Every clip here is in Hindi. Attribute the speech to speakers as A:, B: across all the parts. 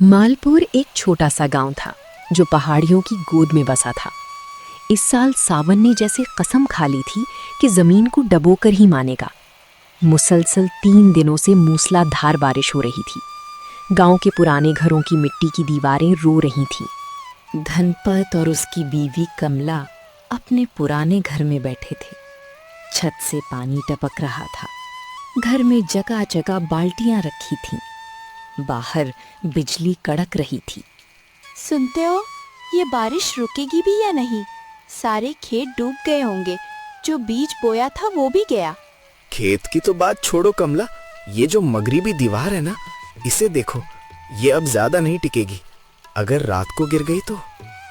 A: मालपुर एक छोटा सा गांव था जो पहाड़ियों की गोद में बसा था। इस साल सावन ने जैसे कसम खा ली थी कि जमीन को डबोकर ही मानेगा। मुसलसल 3 दिनों से मूसलाधार बारिश हो रही थी। गांव के पुराने घरों की मिट्टी की दीवारें रो रही थीं। धनपत और उसकी बीवी कमला अपने पुराने घर में बैठे थे। छत से पानी टपक रहा था। घर में जगह जगह बाल्टियां रखी थीं। बाहर बिजली कड़क रही थी।
B: सुनते हो, ये बारिश रुकेगी भी या नहीं? सारे खेत डूब गए होंगे। जो बीज बोया था वो भी गया।
C: खेत की तो बात छोड़ो कमला, ये जो मगरिबी दीवार है ना, इसे देखो, ये अब ज्यादा नहीं टिकेगी। अगर रात को गिर गई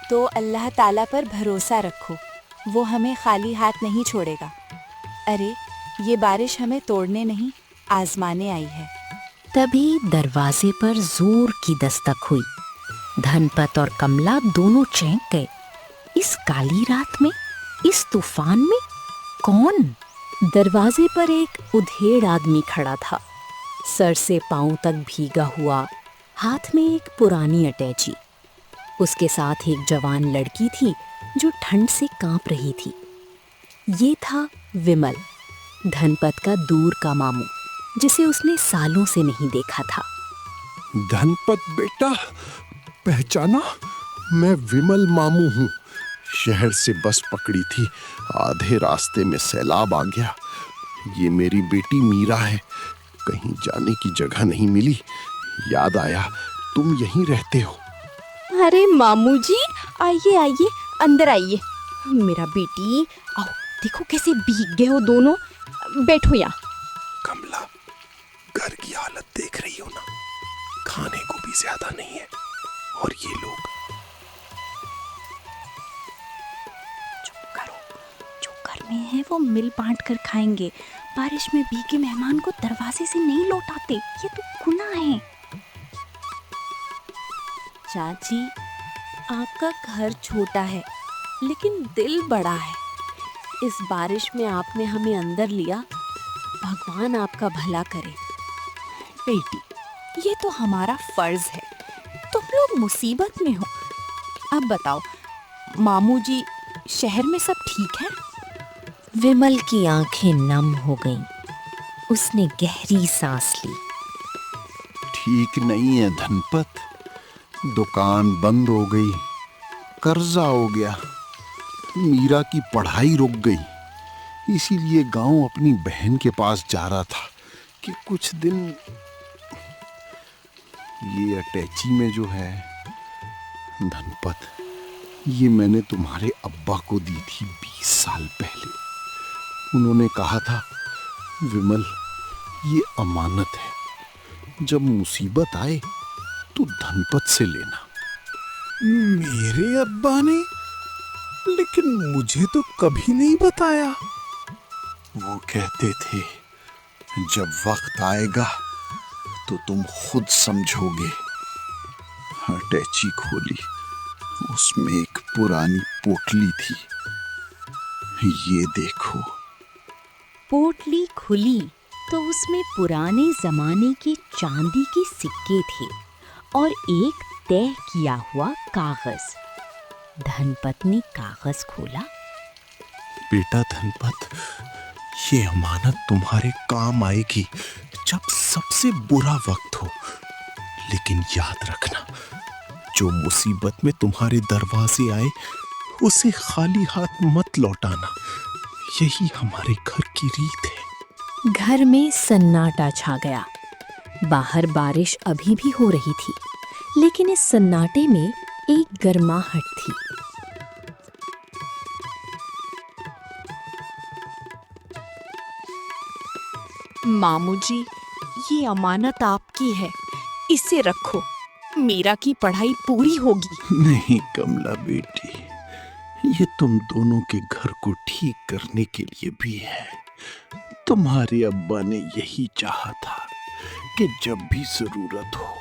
C: तो
B: अल्लाह ताला पर भरोसा रखो, वो हमें खाली हाथ नहीं छोड़ेगा। अरे, ये बारिश हमें तोड़ने नहीं, आजमाने आई है।
A: तभी दरवाजे पर जोर की दस्तक हुई। धनपत और कमला दोनों चौंक गए। इस काली रात में, इस तूफान में कौन? दरवाजे पर एक उधेड़ आदमी खड़ा था, सर से पांव तक भीगा हुआ, हाथ में एक पुरानी अटैची। उसके साथ एक जवान लड़की थी जो ठंड से कांप रही थी। ये था विमल, धनपत का दूर का मामू, जिसे उसने सालों से नहीं देखा था।
D: धनपत बेटा, पहचाना? मैं विमल मामू हूँ। शहर से बस पकड़ी थी, आधे रास्ते में सैलाब आ गया। ये मेरी बेटी मीरा है। कहीं जाने की जगह नहीं मिली। याद आया तुम यहीं रहते हो।
B: अरे मामू जी, आइए आइए, अंदर आइए। मेरा बेटी, आओ, देखो कैसे भीग गए हो दोनों। बैठो यहाँ।
D: कमला, घर की हालत देख रही हो ना, खाने को भी ज्यादा नहीं है। और ये लोग,
B: चुप करो, जो घर में है वो मिल बांट कर खाएंगे। बारिश में भीगे मेहमान को दरवाजे से नहीं लौटाते, ये तो गुनाह है। चाची, आपका घर छोटा है लेकिन दिल बड़ा है। इस बारिश में आपने हमें अंदर लिया, भगवान आपका भला करे। बेटी, ये तो हमारा फर्ज है। तुम लोग मुसीबत में हो। अब बताओ, मामू जी, शहर में सब ठीक है?
A: विमल की आंखें नम हो गईं। उसने गहरी सांस ली।
D: ठीक नहीं है धनपत। दुकान बंद हो गई, कर्जा हो गया, मीरा की पढ़ाई रुक गई। इसीलिए गांव अपनी बहन के पास जा रहा था कि कुछ दिन। ये अटैची में जो है धनपत, ये मैंने तुम्हारे अब्बा को दी थी 20 साल पहले। उन्होंने कहा था, विमल, ये अमानत है, जब मुसीबत आए तो धनपत से लेना।
E: मेरे अब्बा ने? लेकिन मुझे तो कभी नहीं बताया।
D: वो कहते थे, जब वक्त आएगा तो तुम खुद समझोगे। अटैची खोली, उसमें एक पुरानी पोटली थी। ये देखो।
A: पोटली खुली तो उसमें पुराने जमाने के चांदी के सिक्के थे और एक तय किया हुआ कागज। धनपत ने कागज खोला।
D: बेटा धनपत, ये अमानत तुम्हारे काम आएगी जब सबसे बुरा वक्त हो। लेकिन याद रखना, जो मुसीबत में तुम्हारे दरवाजे आए उसे खाली हाथ मत लौटाना। यही हमारे घर की रीत है।
A: घर में सन्नाटा छा गया। बाहर बारिश अभी भी हो रही थी, लेकिन इस सन्नाटे में एक गर्माहट थी।
B: मामू जी, ये अमानत आपकी है, इसे रखो। मीरा की पढ़ाई पूरी होगी।
D: नहीं कमला बेटी, ये तुम दोनों के घर को ठीक करने के लिए भी है। तुम्हारे अब्बा ने यही चाहा था कि जब भी जरूरत हो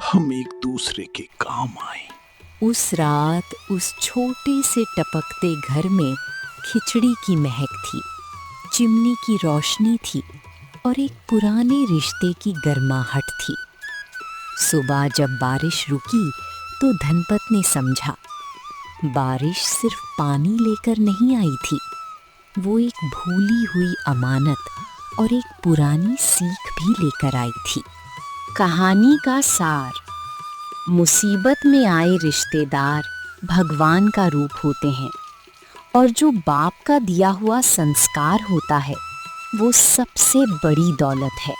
D: हम एक दूसरे के काम आए।
A: उस रात उस छोटे से टपकते घर में खिचड़ी की महक थी, चिमनी की रोशनी थी और एक पुराने रिश्ते की गर्माहट थी। सुबह जब बारिश रुकी तो धनपत ने समझा, बारिश सिर्फ पानी लेकर नहीं आई थी, वो एक भूली हुई अमानत और एक पुरानी सीख भी लेकर आई थी। कहानी का सार: मुसीबत में आए रिश्तेदार भगवान का रूप होते हैं और जो बाप का दिया हुआ संस्कार होता है वो सबसे बड़ी दौलत है।